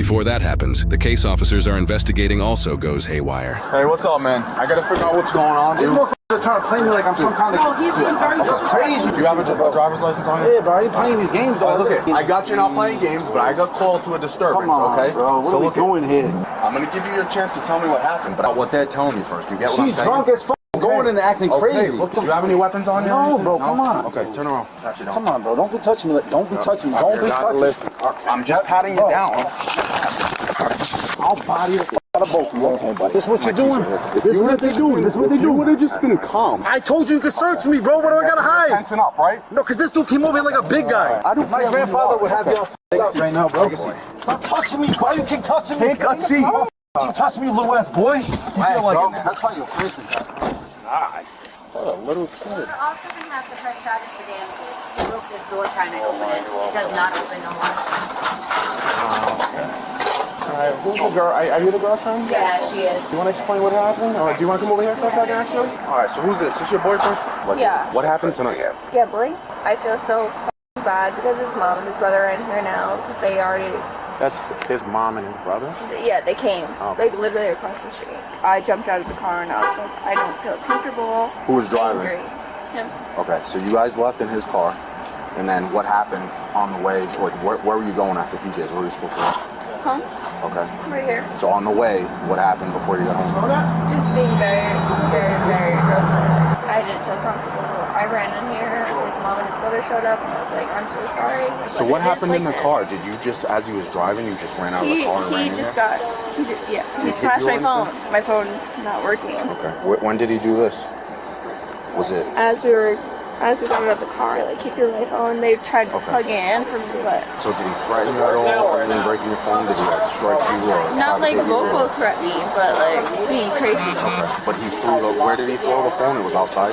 Before that happens, the case officers are investigating also goes haywire. Hey, what's up, man? I gotta figure out what's going on, dude. These motherfuckers are trying to play me like I'm some kind of... No, he's being very crazy. Do you have a driver's license on you? Yeah, bro, I ain't playing these games, though. Look at, I got you not playing games, but I got called to a disturbance, Come on, okay? bro. What are we doing here? I'm gonna give you your chance to tell me what happened, but what they're telling me first. You get what I'm saying? She's drunk as fuck. Going in and acting crazy. Look, do you have any weapons on you? No, bro, come on. Okay, turn around. Actually, Come on, bro. Don't be touching me. Don't be touching me. Don't be touching me. I'm just patting you down. I'll body the fuck out of both of you. Okay, buddy. This is what you're doing. This is what they're doing. This is what they do. You would have just been calm. I told you you could search me, bro. What do I gotta hide? Tension up, right? No, because this dude came over here like a big guy. My grandfather would have y'all up right now, bro. Stop touching me. Why you keep touching me? Take a seat. You touching me, little ass boy? That's why you're crazy. What a little kid. We're also going to have to press charges for damages. He broke this door trying to open it. It does not open no more. Alright, who's the girl? Are you the girlfriend? Yeah, she is. Do you want to explain what happened? Or do you want to come over here for a second, actually? Alright, so who's this? Is this your boyfriend? Like, Yeah. What happened tonight? Yeah, boy. I feel so bad because his mom and his brother are in here now because they already... That's his mom and his brother? Yeah, they came. Oh. Like, literally across the street. I jumped out of the car and I was like, I don't feel comfortable. Who was driving? Angry. Him. Okay, so you guys left in his car, and then what happened on the way? Like, where were you going after PJ's? Where were you supposed to go? Home. Okay. Right here. So on the way, what happened before you got home? Just being very, very, very aggressive. I didn't feel comfortable. I ran in here, his mom and his brother showed up, and I was like, I'm so sorry. So what happened in the car? Did you just, as he was driving, you just ran out of the car and ran in He just there? he smashed my phone. My phone's not working. Okay. When did he do this? Was it? As we got out of the car, like, he threw my phone. They tried plugging it in for me, but... So did he threaten you at all? Or even breaking your phone? Did he like strike you? Or Not like vocal threatening, but like being crazy. Okay. But he threw the, where did he throw the phone? It was outside?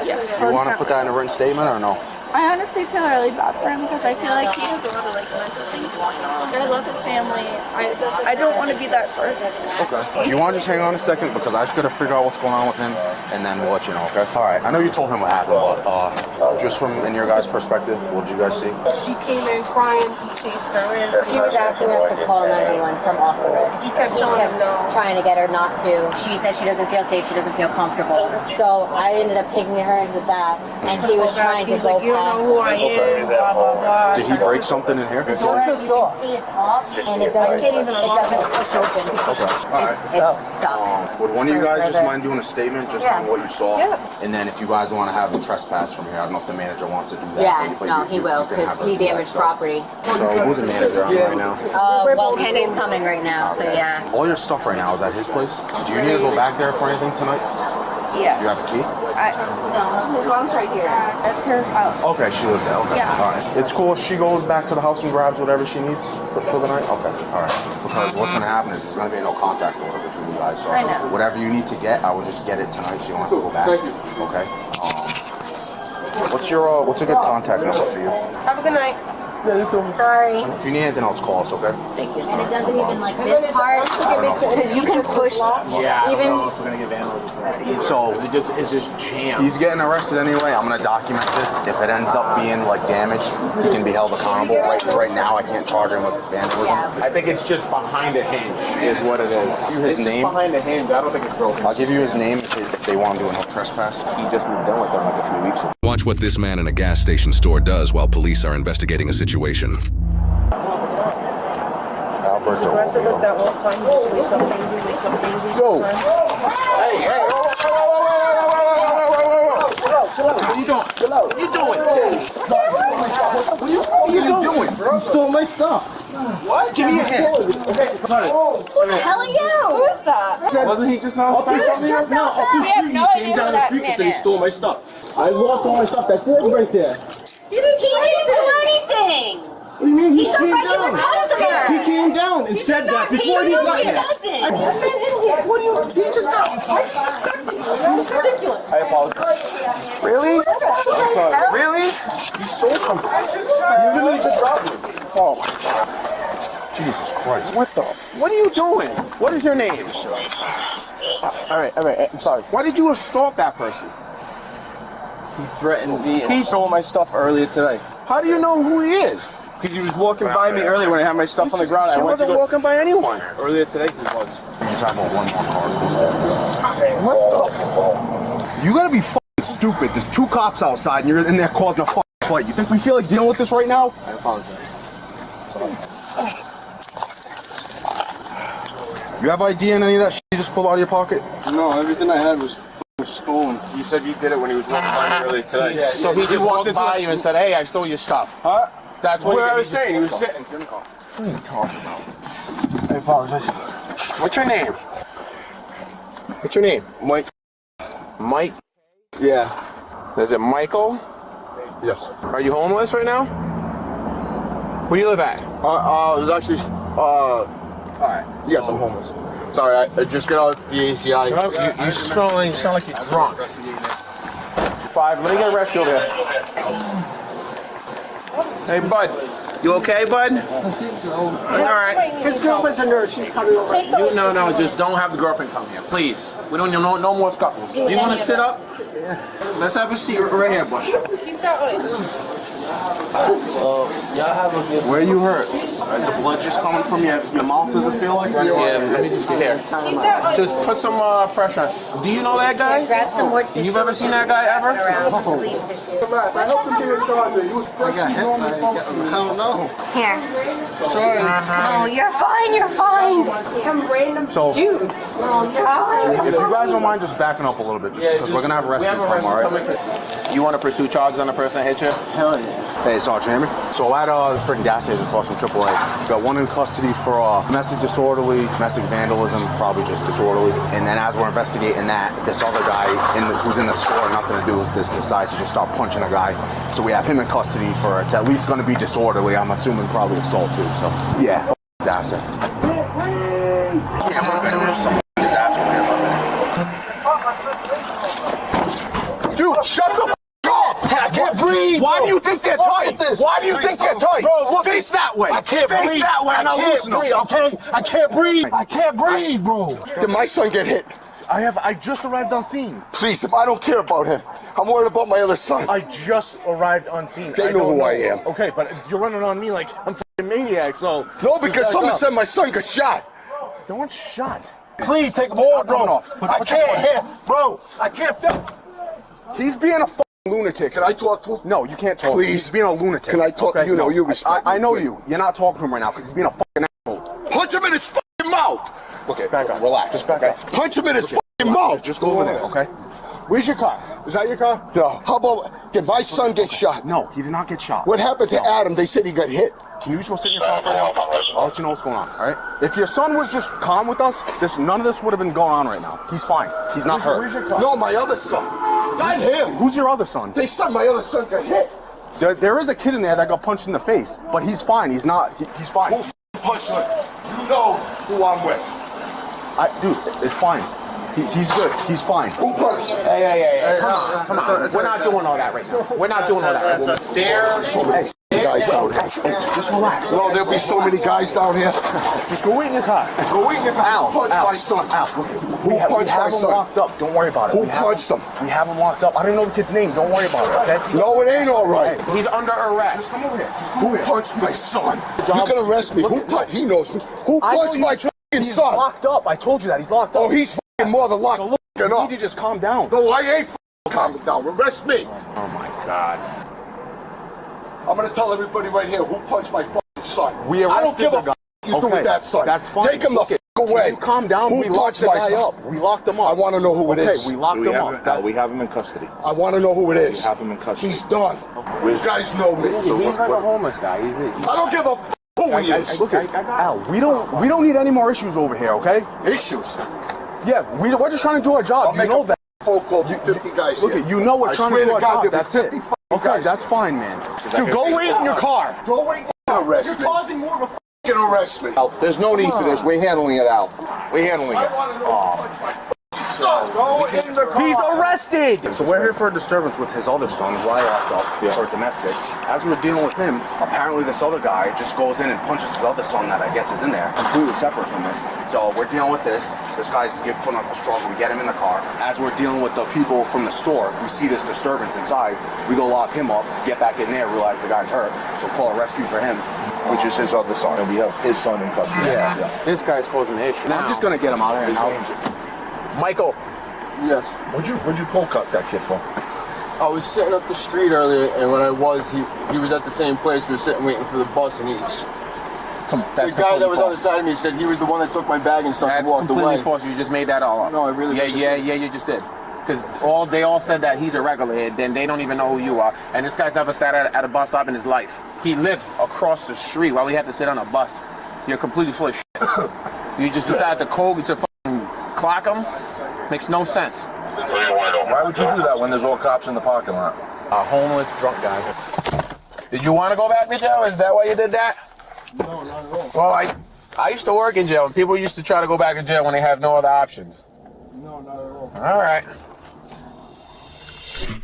Yeah. Do you want to put that in a written statement or no? I honestly feel really bad for him because I feel like he has a lot of like mental things going on. I love his family. I don't want to be that person. Okay. Do you want to just hang on a second? Because I just got to figure out what's going on with him, and then we'll let you know, okay? All right. I know you told him what happened, but just from in your guys' perspective, what did you guys see? She came in crying. He chased her in. She was asking us to call 911 from off the road. He kept telling him no. Trying to get her not to. She said she doesn't feel safe, she doesn't feel comfortable. So I ended up taking her into the back, and he was trying to go You don't past. know who I am. Blah blah blah. Did he break something in here? You can see it's off, and it doesn't push open. It's stuck. Would one of you guys just mind doing a statement just on what you saw? Yeah. And then if you guys want to have him trespass from here, I don't know if the manager wants to do that. Yeah, but no, he will, you can because have her he do that damaged stuff. property. So who's the manager on right now? Well, Kenny's coming right now, so yeah. All your stuff right now is at his place? Do you need to go back there for anything tonight? Yeah. Do you have a key? No, his mom's right here. That's her house. Okay, she lives there. Okay. Yeah. All right. It's cool if she goes back to the house and grabs whatever she needs for the night? Okay. All right. Because what's going to happen is there's going to be no contact order between you guys. So I know. whatever you need to get, I will just get it tonight so you don't have to go back. Thank you. Okay. What's a good contact number for you? Have a good night. Sorry. If you need anything else, call us, okay? And it doesn't even like this part, because you can push even. So It's just jammed. he's getting arrested anyway. I'm gonna document this. If it ends up being like damaged, he can be held accountable. Right now, I can't charge him with vandalism. Yeah. I think it's just behind a hinge, is what it is. His It's name? just behind a hinge. I don't think it's broken. I'll give you his name if they want to do a no trespass. He just moved in with them like a few weeks ago. Watch what this man in a gas station store does while police are investigating a situation. Alberto. Look that one time. He just leaves something. He leaves something. Yo. Hey, Chill out. What are you doing? Chill out. What are you doing? What are you doing, bro? You stole my stuff. What? Give me your hand. Okay, sorry. Who the hell are you? Who is that? Wasn't he just outside? Just No, up the We have street. no He idea came down who the that street and man said he is. stole my stuff. I lost all my stuff. That's it right there. He didn't do anything. What do you mean? He He's a came regular down. customer. He came down and said that before he got here. What do you? He just got. That's ridiculous. I apologize. Really? I'm sorry. Really? You stole something. You literally just robbed me. Oh my God. Jesus Christ. what the? What are you doing? What is your name? All right. I'm sorry. Why did you assault that person? He threatened me. He stole my stuff earlier today. How do you know who he is? Because he was walking by me earlier when I had my stuff on the ground. I wasn't walking by anyone. Earlier today he was. You just have one more card. What the f? You gotta be fucking stupid. There's two cops outside and you're in there causing a fucking fight. You think we feel like dealing with this right now? I apologize. Sorry. You have ID in any of that shit you just pulled out of your pocket? No, everything I had was stolen. You said you did it when he was walking by me earlier today. Yeah, so he just walked by you and said, "Hey, I stole your stuff." Huh? That's what I was saying. He was sitting. What are you talking about? I apologize. What's your name? What's your name? Mike. Mike? Yeah. Is it Michael? Yes. Are you homeless right now? Where do you live at? It was actually, alright. Yes, I'm homeless. Sorry, I just got out the ACI. You sound like you're drunk. 5, let me get a rescue over here. Hey, bud. You okay, bud? I think so. Alright. His girlfriend's a nurse. She's coming over. No, just don't have the girlfriend come here, please. We don't no more scuffles. Do you want to sit up? Yeah. Let's have a seat right here, bud. Keep that ice. Where you hurt? Is the blood just coming from your mouth? Does it feel like? Yeah, let me just get here. Just put some pressure on. Do you know that guy? Grab some more tissue. You've ever seen that guy ever? Around clean tissue. I helped him get in charge. He was I don't know. Here. Sorry. Oh, you're fine. You're fine. Some random dude. Oh God. If you guys don't mind just backing up a little bit, just because we're gonna have a rescue come, alright? You want to pursue charges on the person that hit you? Hell yeah. Hey, Sergeant Hammer. So at the freaking gas station across from AAA, we got one in custody for domestic disorderly, domestic vandalism, probably just disorderly. And then as we're investigating that, this other guy who's in the store, nothing to do with this, decides to just start punching a guy. So we have him in custody for, it's at least going to be disorderly. I'm assuming probably assault too. So yeah, disaster. Yeah, we're going to do some disaster here for a minute. Dude, shut the I can't breathe. Why do you think they're tight? Why do you think they're tight? Bro, look, face that way. I can't breathe. Face that way. I can't breathe. Okay, I can't breathe. I can't breathe, bro. Did my son get hit? I just arrived on scene. Please, I don't care about him. I'm worried about my other son. I just arrived on scene. They know who I am. Okay, but you're running on me like I'm a maniac, so. No, because someone said my son got shot. No one's shot. Please take him on, bro. I can't hear. Bro, I can't feel. He's being a lunatic. Can I talk to him? No, you can't talk. Please. He's being a lunatic. Can I talk? Okay? You know, no, you respect I know me. you. You're not talking to him right now because he's being a fucking asshole. Punch him in his fucking mouth. Okay, back up. Relax. Just back up. Punch him in his fucking mouth. Just go over there, okay? Where's your car? Is that your car? No. How about, did my son get shot? No, he did not get shot. What happened to Adam? They said he got hit. Can you just go sit in your car for now? I'll let you know what's going on, all right? If your son was just calm with us, none of this would have been going on right now. He's fine. He's not hurt. Where's your car? No, my other son. Not him. Who's your other son? They said my other son got hit. There is a kid in there that got punched in the face, but he's fine. He's not. He's fine. Who punched him? You know who I'm with. Dude, it's fine. He's good. He's fine. Who punched him? Hey, come on. We're not doing all that right now. We're not doing all that right now. There's so many guys down here. Just relax. No, there'll be so many guys down here. Just go wait in your car. Go wait in your car. Who punched my son? Who punched my son? We have him locked up. Don't worry about it. Who punched him? We have him locked up. I don't know the kid's name. Don't worry about it, okay? No, it ain't all right. He's under arrest. Just come over here. Who punched my son? You can arrest me. Who punched? He knows me. Who punched my fucking son? He's locked up. I told you that. He's locked up. Oh, he's fucking more than locked up. You need to just calm down. No, I ain't calming down. Arrest me. Oh my God. I'm gonna tell everybody right here who punched my fucking son. We arrested I don't give a the guy. You do with that son. That's fine. Take him the fuck away. You calm down. Who we locked the guy up. We locked him up. I want to know who it is. We locked him up. We have him in custody. I want to know who it is. We have him in custody. He's done. You guys know me. He's like a homeless guy. I don't give a fuck who he is. Look at Al. We don't need any more issues over here, okay? Issues. Yeah, we're just trying to do our job. I'll make know that. Phone call. 50 guys Look, here. you know we're trying to do our job. That's it. Okay, guys. that's fine, man. Dude, go wait in your car. Go wait. Arrest me. You're causing more of a fucking arrest me. There's no need for this. We're handling it out. We're handling it. Son. Go in the car. He's arrested. So we're here for a disturbance with his other son, who I locked up for domestic. As we're dealing with him, apparently this other guy just goes in and punches his other son that I guess is in there, completely separate from this. So we're dealing with this. This guy's putting up a struggle. We get him in the car. As we're dealing with the people from the store, we see this disturbance inside. We go lock him up, get back in there, realize the guy's hurt. So call a rescue for him. Which is his other son, and we have his son in custody. Yeah. This guy's causing an issue. Now I'm just gonna get him out of here now. Michael. Yes. What'd you cold cut that kid for? I was sitting up the street earlier, and when I was, he was at the same place. We were sitting waiting for the bus, and the guy that was on the side of me said he was the one that took my bag and stuff and walked away. That's completely false. You just made that all up. No, I really didn't. Yeah, you just did. Because they all said that he's a regular, then they don't even know who you are. And this guy's never sat at a bus stop in his life. He lived across the street while we had to sit on a bus. You're completely full of shit. You just decided to fucking clock him? Makes no sense. Why would you do that when there's all cops in the parking lot? A homeless drunk guy. Did you want to go back to jail? Is that why you did that? No, not at all. Well, I used to work in jail, and people used to try to go back in jail when they have no other options. No, not at all. All right.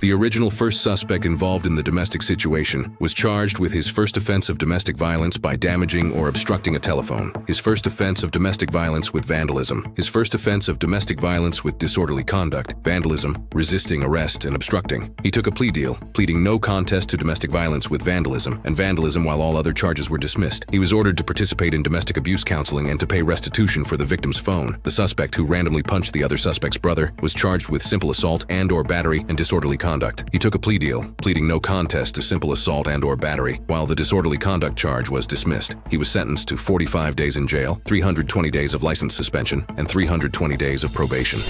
The original first suspect involved in the domestic situation was charged with his first offense of domestic violence by damaging or obstructing a telephone, his first offense of domestic violence with vandalism, his first offense of domestic violence with disorderly conduct, vandalism, resisting arrest, and obstructing. He took a plea deal, pleading no contest to domestic violence with vandalism, and vandalism while all other charges were dismissed. He was ordered to participate in domestic abuse counseling and to pay restitution for the victim's phone. The suspect, who randomly punched the other suspect's brother, was charged with simple assault and/or battery and disorderly conduct. He took a plea deal, pleading no contest to simple assault and/or battery, while the disorderly conduct charge was dismissed. He was sentenced to 45 days in jail, 320 days of license suspension, and 320 days of probation.